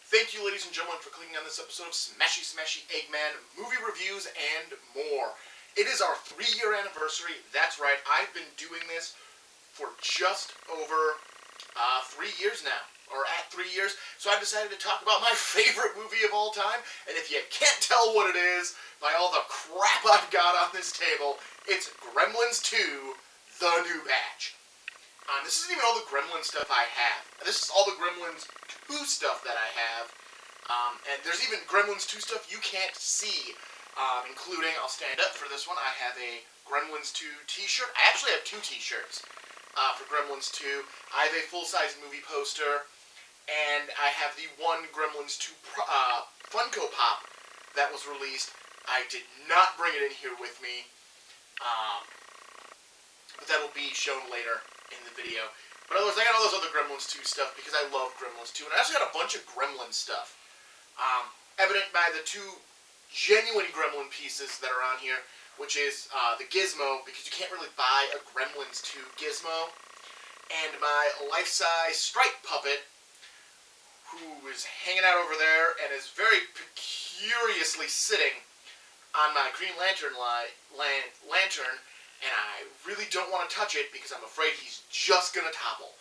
Thank you, ladies and gentlemen, for clicking on this episode of Smashy Smashy Eggman movie reviews and more. It is our 3-year anniversary. That's right, I've been doing this for just over 3 years now, or at 3 years. So I've decided to talk about my favorite movie of all time. And if you can't tell what it is by all the crap I've got on this table, it's Gremlins 2: The New Batch. This isn't even all the Gremlins stuff I have. This is all the Gremlins 2 stuff that I have. And there's even Gremlins 2 stuff you can't see, including, I'll stand up for this one, I have a Gremlins 2 t-shirt. I actually have 2 t-shirts for Gremlins 2. I have a full-size movie poster, and I have the one Gremlins 2 Funko Pop that was released. I did not bring it in here with me, but that'll be shown later in the video. But otherwise, I got all those other Gremlins 2 stuff because I love Gremlins 2. And I also got a bunch of Gremlins stuff. Evident by the 2 genuine Gremlin pieces that are on here, which is the Gizmo, because you can't really buy a Gremlins 2 Gizmo, and my life-size Stripe puppet, who is hanging out over there and is very curiously sitting on my Green Lantern lantern, and I really don't want to touch it because I'm afraid he's just gonna topple.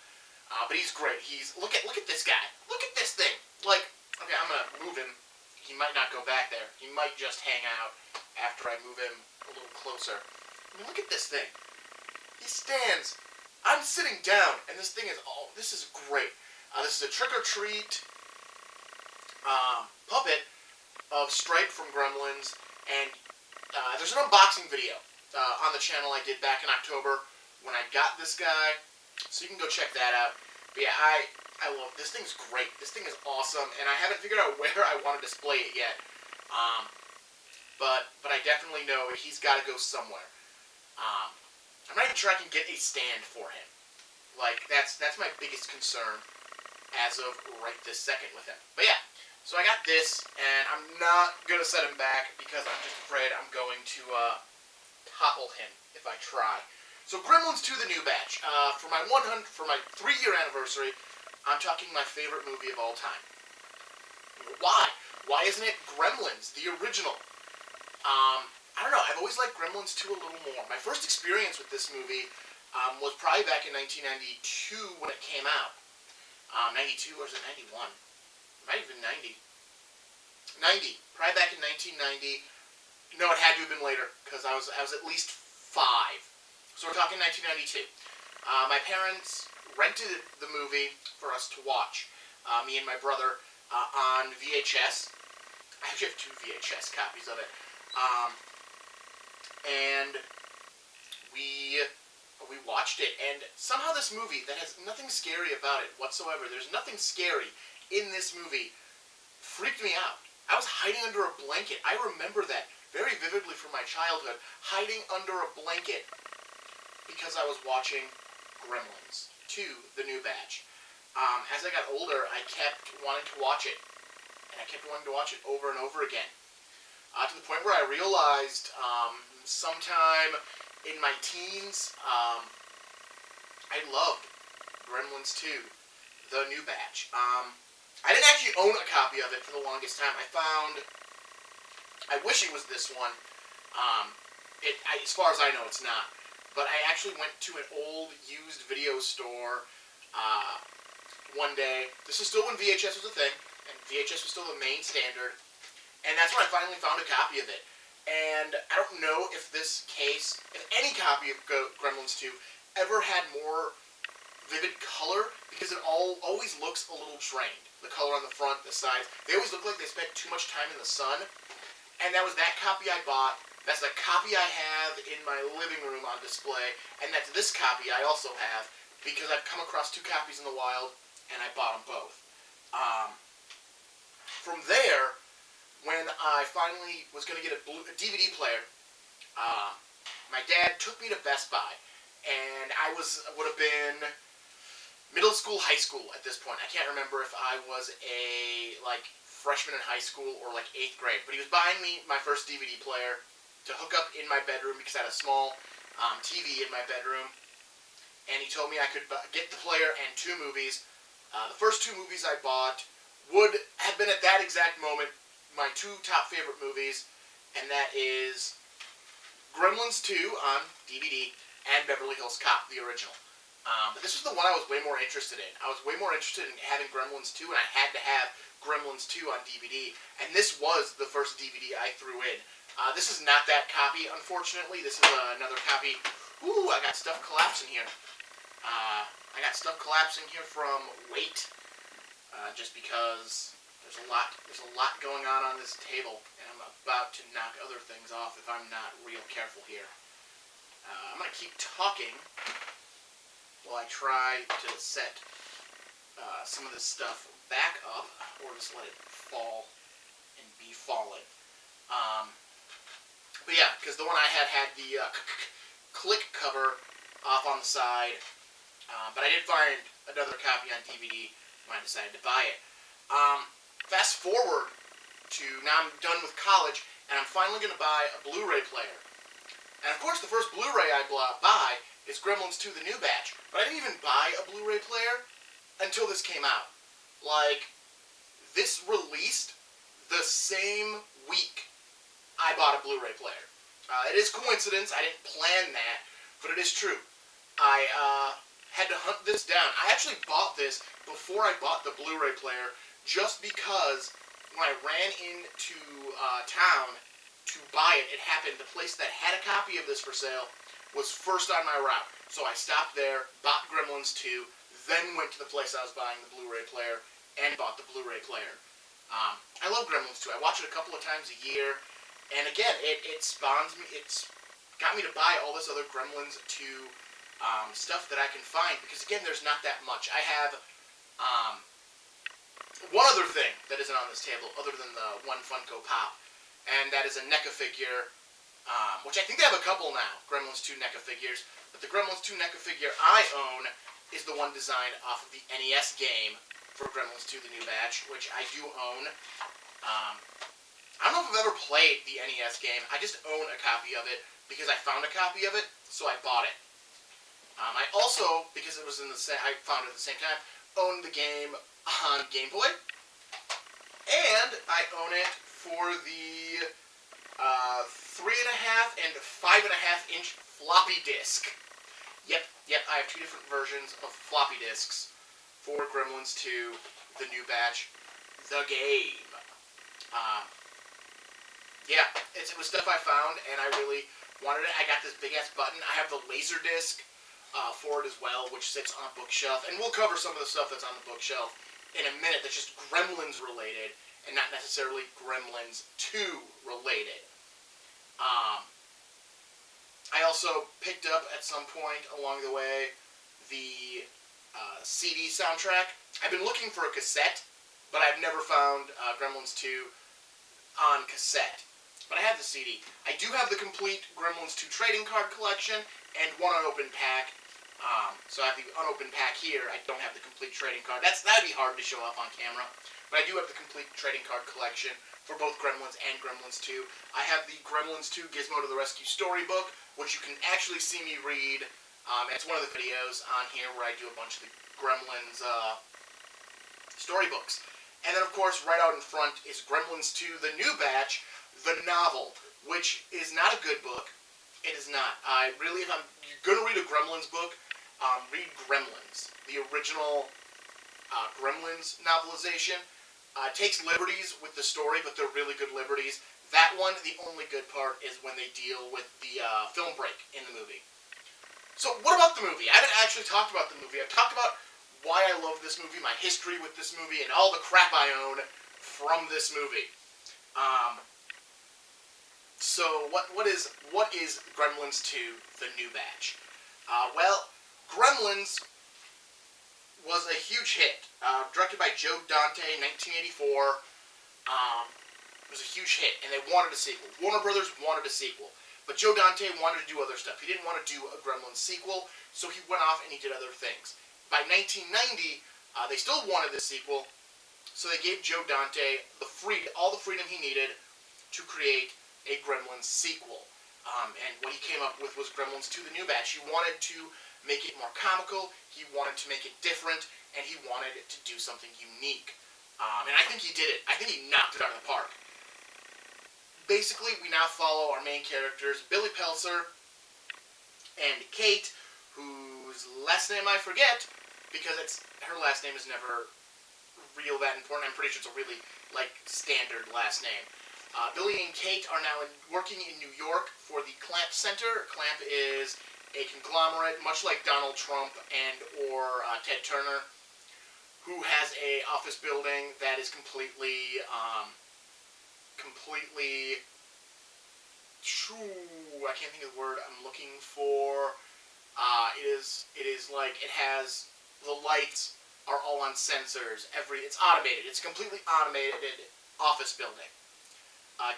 But he's great. Look at this guy. Look at this thing. Like, okay, I'm gonna move him. He might not go back there. He might just hang out after I move him a little closer. I mean, look at this thing. He stands. I'm sitting down, and this thing is this is great. This is a trick-or-treat puppet of Stripe from Gremlins, and there's an unboxing video on the channel I did back in October when I got this guy, so you can go check that out. But yeah, I love this thing's great. This thing is awesome, and I haven't figured out where I want to display it yet. But I definitely know he's got to go somewhere. I'm not even sure I can get a stand for him. Like, that's my biggest concern as of right this second with him. But yeah, so I got this, and I'm not going to set him back because I'm just afraid I'm going to topple him if I try. So Gremlins 2: The New Batch. For my 3-year anniversary, I'm talking my favorite movie of all time. Why? Why isn't it Gremlins, the original? I don't know. I've always liked Gremlins 2 a little more. My first experience with this movie was probably back in 1992 when it came out. 92, or is it 91? It might have been 90. 90. Probably back in 1990. No, it had to have been later, because I was at least 5. So we're talking 1992. My parents rented the movie for us to watch, me and my brother, on VHS. I actually have 2 VHS copies of it. And we watched it, and somehow this movie that has nothing scary about it whatsoever, there's nothing scary in this movie, freaked me out. I was hiding under a blanket. I remember that very vividly from my childhood, hiding under a blanket because I was watching Gremlins 2: The New Batch. As I got older, I kept wanting to watch it, and I kept wanting to watch it over and over again, to the point where I realized sometime in my teens, I loved Gremlins 2: The New Batch. I didn't actually own a copy of it for the longest time. I wish it was this one. As far as I know, it's not. But I actually went to an old used video store one day. This is still when VHS was a thing, and VHS was still the main standard. And that's when I finally found a copy of it. And I don't know if any copy of Gremlins 2 ever had more vivid color, because it always looks a little drained. The color on the front, the sides, they always look like they spent too much time in the sun. And that was that copy I bought. That's the copy I have in my living room on display. And that's this copy I also have, because I've come across 2 copies in the wild, and I bought them both. From there, when I finally was going to get a DVD player, my dad took me to Best Buy. And I would have been middle school, high school at this point. I can't remember if I was a freshman in high school or 8th grade. But he was buying me my first DVD player to hook up in my bedroom because I had a small TV in my bedroom. And he told me I could get the player and 2 movies. The first 2 movies I bought would have been at that exact moment my two top favorite movies, and that is Gremlins 2 on DVD and Beverly Hills Cop, the original. But this was the one I was way more interested in. I was way more interested in having Gremlins 2, and I had to have Gremlins 2 on DVD. And this was the first DVD I threw in. This is not that copy, unfortunately. This is another copy. Ooh, I got stuff collapsing here. I got stuff collapsing here from weight, just because there's a lot going on this table, and I'm about to knock other things off if I'm not real careful here. I'm going to keep talking while I try to set some of this stuff back up, or just let it fall and be fallen. But yeah, because the one I had the click cover off on the side, but I did find another copy on DVD when I decided to buy it. Fast forward to now I'm done with college, and I'm finally going to buy a Blu-ray player. And of course, the first Blu-ray I buy is Gremlins 2: The New Batch. But I didn't even buy a Blu-ray player until this came out. Like, this released the same week I bought a Blu-ray player. It is coincidence. I didn't plan that, but it is true. I had to hunt this down. I actually bought this before I bought the Blu-ray player, just because when I ran into town to buy it, it happened the place that had a copy of this for sale was first on my route. So I stopped there, bought Gremlins 2, then went to the place I was buying the Blu-ray player, and bought the Blu-ray player. I love Gremlins 2. I watch it a couple of times a year, and again, it spawns me, it's got me to buy all this other Gremlins 2 stuff that I can find, because again, there's not that much. I have one other thing that isn't on this table, other than the one Funko Pop, and that is a NECA figure, which I think they have a couple now, Gremlins 2 NECA figures, but the Gremlins 2 NECA figure I own is the one designed off of the NES game for Gremlins 2: The New Batch, which I do own. I don't know if I've ever played the NES game. I just own a copy of it because I found a copy of it, so I bought it. I also, because it was I found it at the same time, owned the game on Game Boy, and I own it for the 3.5 and 5.5 inch floppy disk. Yep, I have two different versions of floppy disks for Gremlins 2: The New Batch, the game. Yeah, it was stuff I found, and I really wanted it. I got this big-ass button. I have the laser disc for it as well, which sits on a bookshelf, and we'll cover some of the stuff that's on the bookshelf in a minute that's just Gremlins related, and not necessarily Gremlins 2 related. I also picked up at some point along the way the CD soundtrack. I've been looking for a cassette, but I've never found Gremlins 2 on cassette. But I have the CD. I do have the complete Gremlins 2 trading card collection and one unopened pack. So I have the unopened pack here. I don't have the complete trading card. That'd be hard to show off on camera. But I do have the complete trading card collection for both Gremlins and Gremlins 2. I have the Gremlins 2 Gizmo to the Rescue storybook, which you can actually see me read. It's one of the videos on here where I do a bunch of the Gremlins storybooks. And then, of course, right out in front is Gremlins 2: The New Batch, the novel, which is not a good book. It is not. If you're going to read a Gremlins book, read Gremlins. The original Gremlins novelization takes liberties with the story, but they're really good liberties. That one, the only good part is when they deal with the film break in the movie. So what about the movie? I haven't actually talked about the movie. I've talked about why I love this movie, my history with this movie, and all the crap I own from this movie. So what is Gremlins 2: The New Batch? Well, Gremlins was a huge hit. Directed by Joe Dante in 1984. It was a huge hit, and they wanted a sequel. Warner Brothers wanted a sequel. But Joe Dante wanted to do other stuff. He didn't want to do a Gremlins sequel, so he went off and he did other things. By 1990, they still wanted this sequel, so they gave Joe Dante all the freedom he needed to create a Gremlins sequel. And what he came up with was Gremlins 2: The New Batch. He wanted to make it more comical, he wanted to make it different, and he wanted to do something unique. And I think he did it. I think he knocked it out of the park. Basically, we now follow our main characters, Billy Peltzer and Kate, whose last name I forget, because her last name is never real that important. I'm pretty sure it's a really, standard last name. Billy and Kate are now working in New York for the Clamp Center. Clamp is a conglomerate, much like Donald Trump or Ted Turner, who has a office building that is completely I can't think of the word I'm looking for. It has the lights are all on sensors. It's automated. It's a completely automated office building.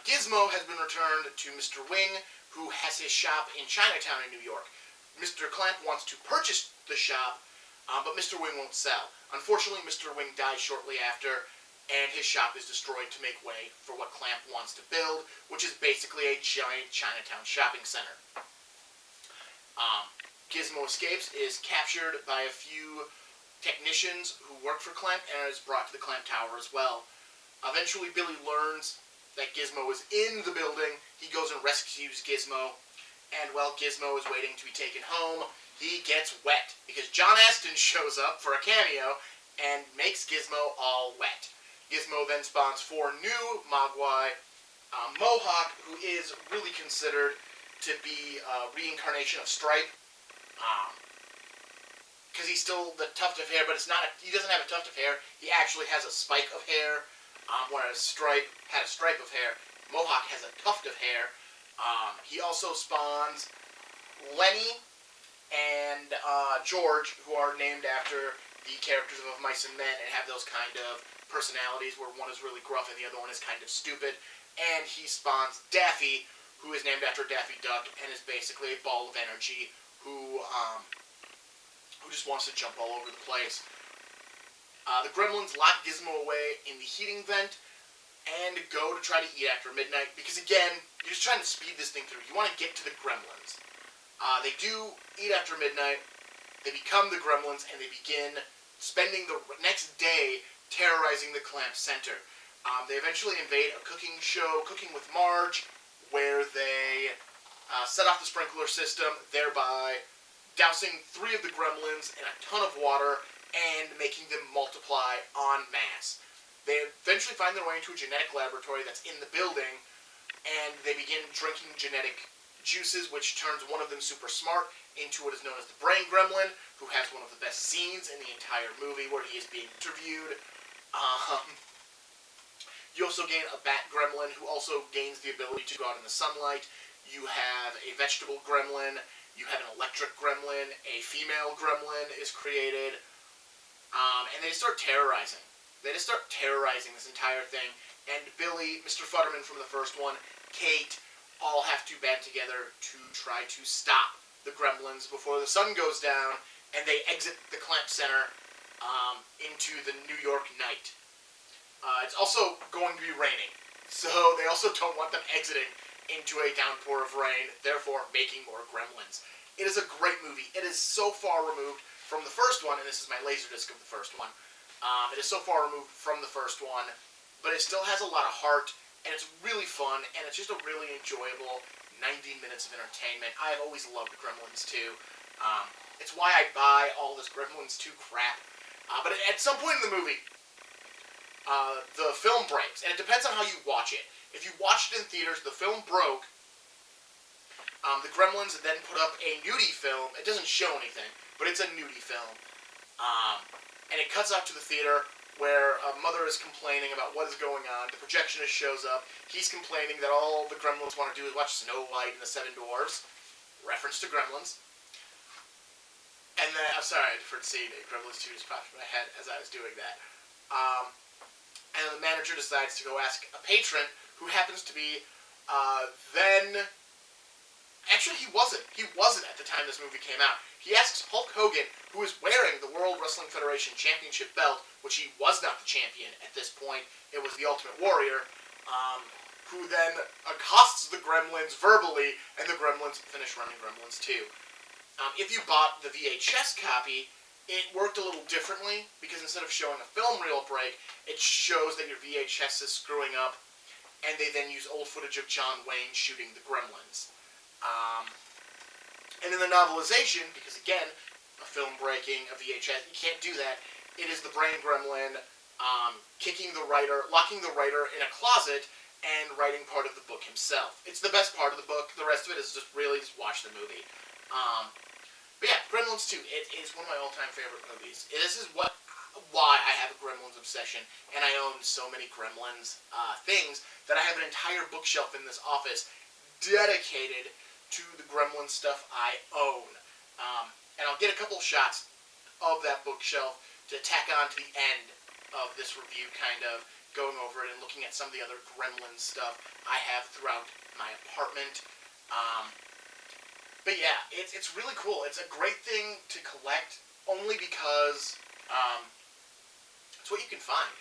Gizmo has been returned to Mr. Wing, who has his shop in Chinatown in New York. Mr. Clamp wants to purchase the shop, but Mr. Wing won't sell. Unfortunately, Mr. Wing dies shortly after, and his shop is destroyed to make way for what Clamp wants to build, which is basically a giant Chinatown shopping center. Gizmo escapes, is captured by a few technicians who work for Clamp, and is brought to the Clamp Tower as well. Eventually, Billy learns that Gizmo is in the building. He goes and rescues Gizmo, and while Gizmo is waiting to be taken home, he gets wet, because John Astin shows up for a cameo and makes Gizmo all wet. Gizmo then spawns 4 new Mogwai. Mohawk, who is really considered to be a reincarnation of Stripe, because he's still the tuft of hair, but he doesn't have a tuft of hair. He actually has a spike of hair, whereas Stripe had a stripe of hair. Mohawk has a tuft of hair. He also spawns Lenny and George, who are named after the characters of Mice and Men and have those kind of personalities where one is really gruff and the other one is kind of stupid. And he spawns Daffy, who is named after Daffy Duck and is basically a ball of energy who just wants to jump all over the place. The Gremlins lock Gizmo away in the heating vent and go to try to eat after midnight, because again, you're just trying to speed this thing through. You want to get to the Gremlins. They do eat after midnight, they become the Gremlins, and they begin spending the next day terrorizing the Clamp Center. They eventually invade a cooking show, Cooking with Marge, where they set off the sprinkler system, thereby dousing 3 of the Gremlins in a ton of water and making them multiply en masse. They eventually find their way into a genetic laboratory that's in the building, and they begin drinking genetic juices, which turns one of them super smart into what is known as the Brain Gremlin, who has one of the best scenes in the entire movie where he is being interviewed. You also gain a Bat Gremlin, who also gains the ability to go out in the sunlight. You have a Vegetable Gremlin. You have an Electric Gremlin. A Female Gremlin is created. And they start terrorizing. They just start terrorizing this entire thing. And Billy, Mr. Futterman from the first one, Kate, all have to band together to try to stop the Gremlins before the sun goes down, and they exit the Clamp Center into the New York night. It's also going to be raining, so they also don't want them exiting into a downpour of rain, therefore making more Gremlins. It is a great movie. It is so far removed from the first one, and this is my Laserdisc of the first one. It is so far removed from the first one, but it still has a lot of heart, and it's really fun, and it's just a really enjoyable 90 minutes of entertainment. I've always loved Gremlins 2. It's why I buy all this Gremlins 2 crap. But at some point in the movie, the film breaks, and it depends on how you watch it. If you watched it in theaters, the film broke. The Gremlins then put up a nudie film. It doesn't show anything, but it's a nudie film. And it cuts out to the theater where a mother is complaining about what is going on. The projectionist shows up. He's complaining that all the Gremlins want to do is watch Snow White and the Seven Dwarfs. Reference to Gremlins. And then, I'm sorry, I deferred to see Gremlins 2 just popped in my head as I was doing that. And the manager decides to go ask a patron who happens to be then... Actually, he wasn't. He wasn't at the time this movie came out. He asks Hulk Hogan, who is wearing the World Wrestling Federation Championship belt, which he was not the champion at this point. It was the Ultimate Warrior, who then accosts the Gremlins verbally, and the Gremlins finish running Gremlins 2. If you bought the VHS copy, it worked a little differently because instead of showing a film reel break, it shows that your VHS is screwing up, and they then use old footage of John Wayne shooting the Gremlins. And in the novelization, because again, a film breaking, a VHS, you can't do that. It is the brain gremlin locking the writer in a closet and writing part of the book himself. It's the best part of the book. The rest of it is just watch the movie. But yeah, Gremlins 2, it is one of my all-time favorite movies. This is why I have a Gremlins obsession, and I own so many Gremlins things that I have an entire bookshelf in this office dedicated to the Gremlins stuff I own. And I'll get a couple shots of that bookshelf to tack on to the end of this review, kind of going over it and looking at some of the other Gremlins stuff I have throughout my apartment. But yeah, it's really cool. It's a great thing to collect only because it's what you can find.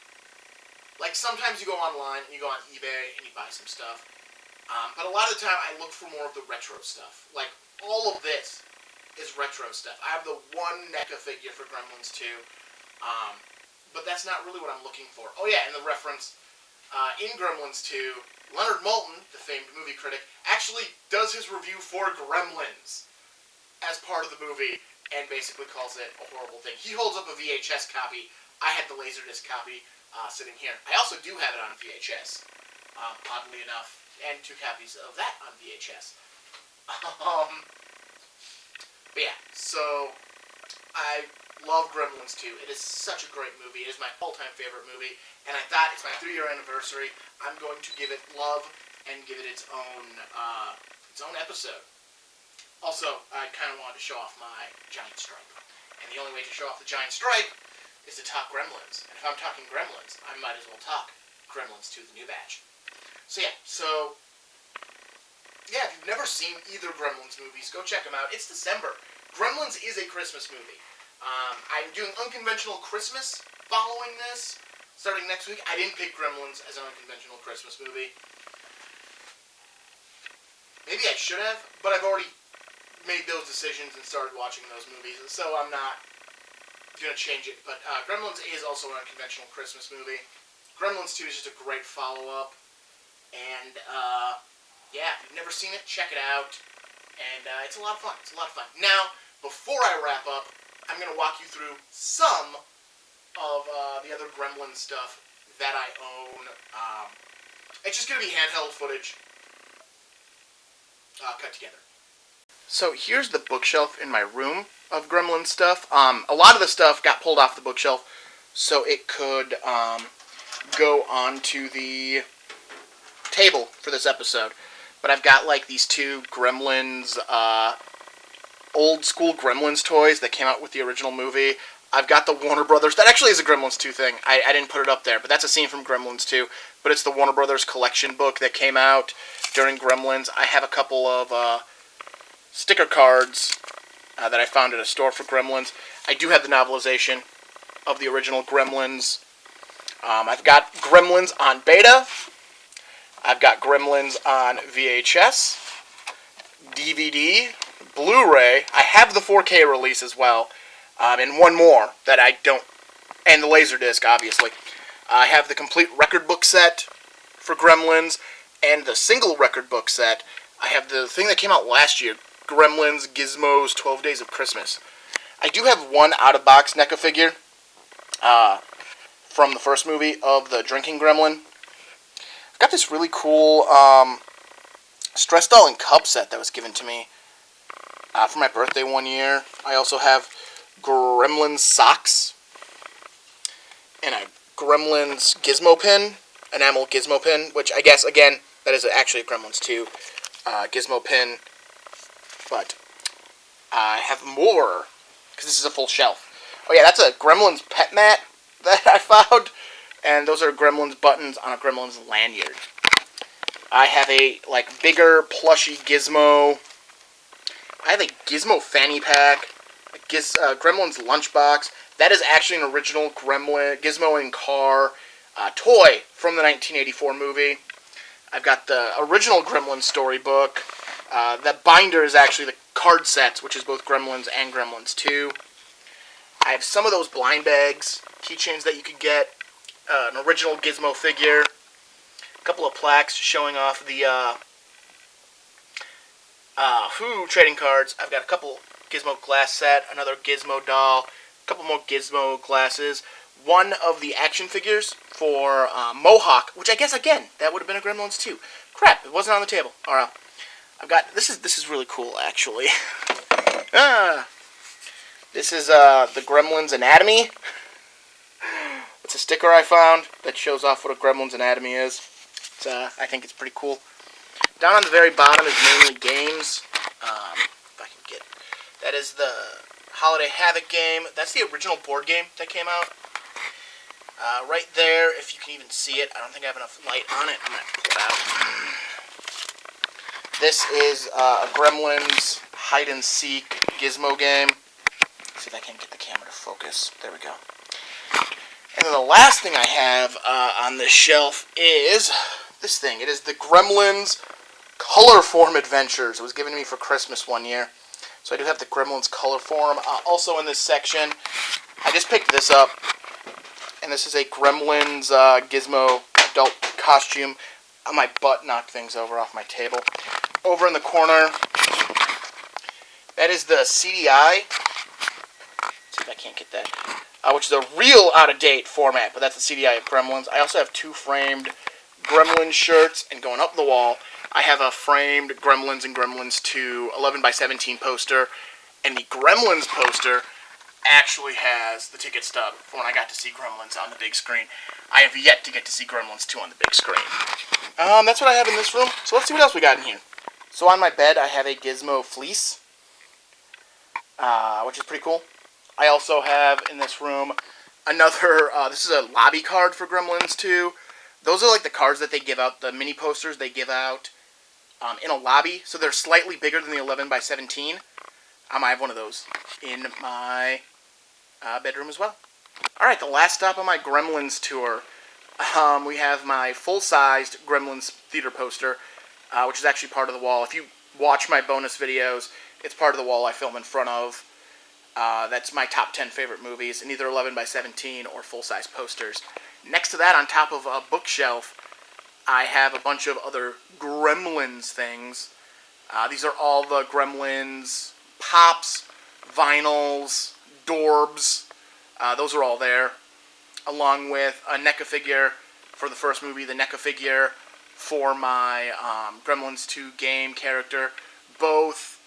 Like, sometimes you go online and you go on eBay and you buy some stuff. But a lot of the time I look for more of the retro stuff. Like, all of this is retro stuff. I have the one NECA figure for Gremlins 2. But that's not really what I'm looking for. Oh yeah, and the reference in Gremlins 2, Leonard Maltin, the famed movie critic, actually does his review for Gremlins as part of the movie and basically calls it a horrible thing. He holds up a VHS copy. I had the Laserdisc copy sitting here. I also do have it on VHS, oddly enough, and 2 copies of that on VHS. But yeah, so I love Gremlins 2. It is such a great movie. It is my all-time favorite movie, and I thought it's my 3-year anniversary. I'm going to give it love and give it its own episode. Also, I kind of wanted to show off my giant stripe, and the only way to show off the giant stripe is to talk Gremlins. And if I'm talking Gremlins, I might as well talk Gremlins 2, the new batch. So yeah, if you've never seen either Gremlins movies, go check them out. It's December. Gremlins is a Christmas movie. I'm doing Unconventional Christmas following this, starting next week. I didn't pick Gremlins as an unconventional Christmas movie. Maybe I should have, but I've already made those decisions and started watching those movies, so I'm not going to change it. But Gremlins is also an unconventional Christmas movie. Gremlins 2 is just a great follow-up, and yeah, if you've never seen it, check it out, and it's a lot of fun. It's a lot of fun. Now, before I wrap up, I'm going to walk you through some of the other Gremlin stuff that I own. It's just going to be handheld footage cut together. So here's the bookshelf in my room of Gremlin stuff. A lot of the stuff got pulled off the bookshelf so it could go onto the table for this episode. But I've got like these 2 Gremlins old school Gremlins toys that came out with the original movie. I've got the Warner Brothers. That actually is a Gremlins 2 thing. I didn't put it up there, but that's a scene from Gremlins 2. But it's the Warner Brothers collection book that came out during Gremlins. I have a couple of sticker cards that I found at a store for Gremlins. I do have the novelization of the original Gremlins. I've got Gremlins on beta. I've got Gremlins on VHS, DVD, Blu-ray. I have the 4K release as well, and one more that I don't, and the Laserdisc, obviously. I have the complete record book set for Gremlins, and the single record book set. I have the thing that came out last year, Gremlins Gizmo's 12 Days of Christmas. I do have one out-of-box NECA figure from the first movie of the drinking Gremlin. I've got this really cool stress doll and cup set that was given to me for my birthday one year. I also have Gremlins socks and a Gremlins gizmo pin, enamel gizmo pin, which I guess, again, that is actually a Gremlins 2 gizmo pin. But I have more, because this is a full shelf. Oh yeah, that's a Gremlins pet mat that I found. And those are Gremlins buttons on a Gremlins lanyard. I have a, bigger, plushy Gizmo. I have a Gizmo fanny pack. A Gremlins lunchbox. That is actually an original Gizmo in car toy from the 1984 movie. I've got the original Gremlins storybook. That binder is actually the card sets, which is both Gremlins and Gremlins 2. I have some of those blind bags, keychains that you could get, an original Gizmo figure, a couple of plaques showing off the trading cards. I've got a couple Gizmo glass set, another Gizmo doll, a couple more Gizmo glasses, one of the action figures for Mohawk, which I guess, again, that would have been a Gremlins too. Crap, it wasn't on the table. Alright, I've got, this is really cool, actually. This is the Gremlins Anatomy. It's a sticker I found that shows off what a Gremlins Anatomy is. It's, I think it's pretty cool. Down on the very bottom is mainly games. If I can get, that is the Holiday Havoc game. That's the original board game that came out. Right there, if you can even see it, I don't think I have enough light on it. I'm going to have to pull it out. This is a Gremlins hide-and-seek gizmo game. Let's see if I can get the camera to focus. There we go. And then the last thing I have on this shelf is this thing. It is the Gremlins Color Form Adventures. It was given to me for Christmas one year. So I do have the Gremlins Color Form. Also in this section, I just picked this up. And this is a Gremlins Gizmo adult costume. My butt knocked things over off my table. Over in the corner, that is the CDI. Let's see if I can't get that. Which is a real out-of-date format, but that's the CDI of Gremlins. I also have two framed Gremlins shirts, and going up the wall, I have a framed Gremlins and Gremlins 2 11x17 poster, and the Gremlins poster actually has the ticket stub for when I got to see Gremlins on the big screen. I have yet to get to see Gremlins 2 on the big screen. That's what I have in this room, so let's see what else we got in here. So on my bed, I have a Gizmo fleece, which is pretty cool. I also have in this room another, this is a lobby card for Gremlins 2. Those are like the cards that they give out, the mini posters they give out in a lobby. So they're slightly bigger than the 11x17. I have one of those in my bedroom as well. Alright, the last stop on my Gremlins tour. We have my full-sized Gremlins theater poster, which is actually part of the wall. If you watch my bonus videos, it's part of the wall I film in front of. That's my top 10 favorite movies, in either 11x17 or full-size posters. Next to that, on top of a bookshelf, I have a bunch of other Gremlins things. These are all the Gremlins pops, vinyls, Dorbs. Those are all there, along with a NECA figure for the first movie, the NECA figure for my Gremlins 2 game character, both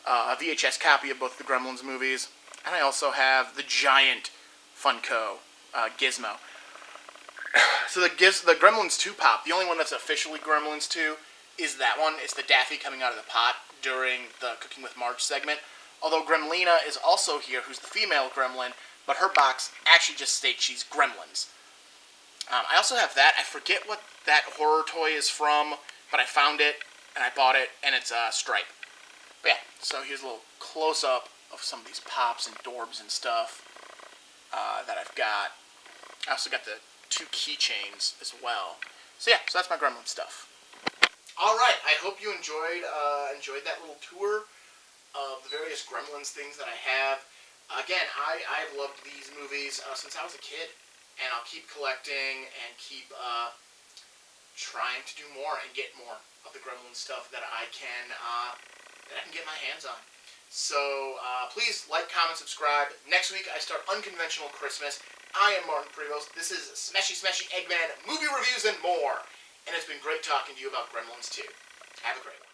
a VHS copy of both the Gremlins movies, and I also have the giant Funko Gizmo. So the Gremlins 2 pop, the only one that's officially Gremlins 2 is that one. It's the Daffy coming out of the pot during the Cooking with Marge segment. Although Gremlina is also here, who's the female Gremlin, but her box actually just states she's Gremlins. I also have that. I forget what that horror toy is from, but I found it, and I bought it, and it's Stripe. But yeah, so here's a little close-up of some of these pops and Dorbs and stuff that I've got. I also got the 2 keychains as well. So yeah, so that's my Gremlin stuff. Alright, I hope you enjoyed that little tour of the various Gremlins things that I have. Again, I've loved these movies since I was a kid, and I'll keep collecting and keep trying to do more and get more of the Gremlin stuff that I can get my hands on. So please like, comment, subscribe. Next week I start Unconventional Christmas. I am Martin Prevost. This is Smashy Smashy Eggman movie reviews and more. And it's been great talking to you about Gremlins 2. Have a great one.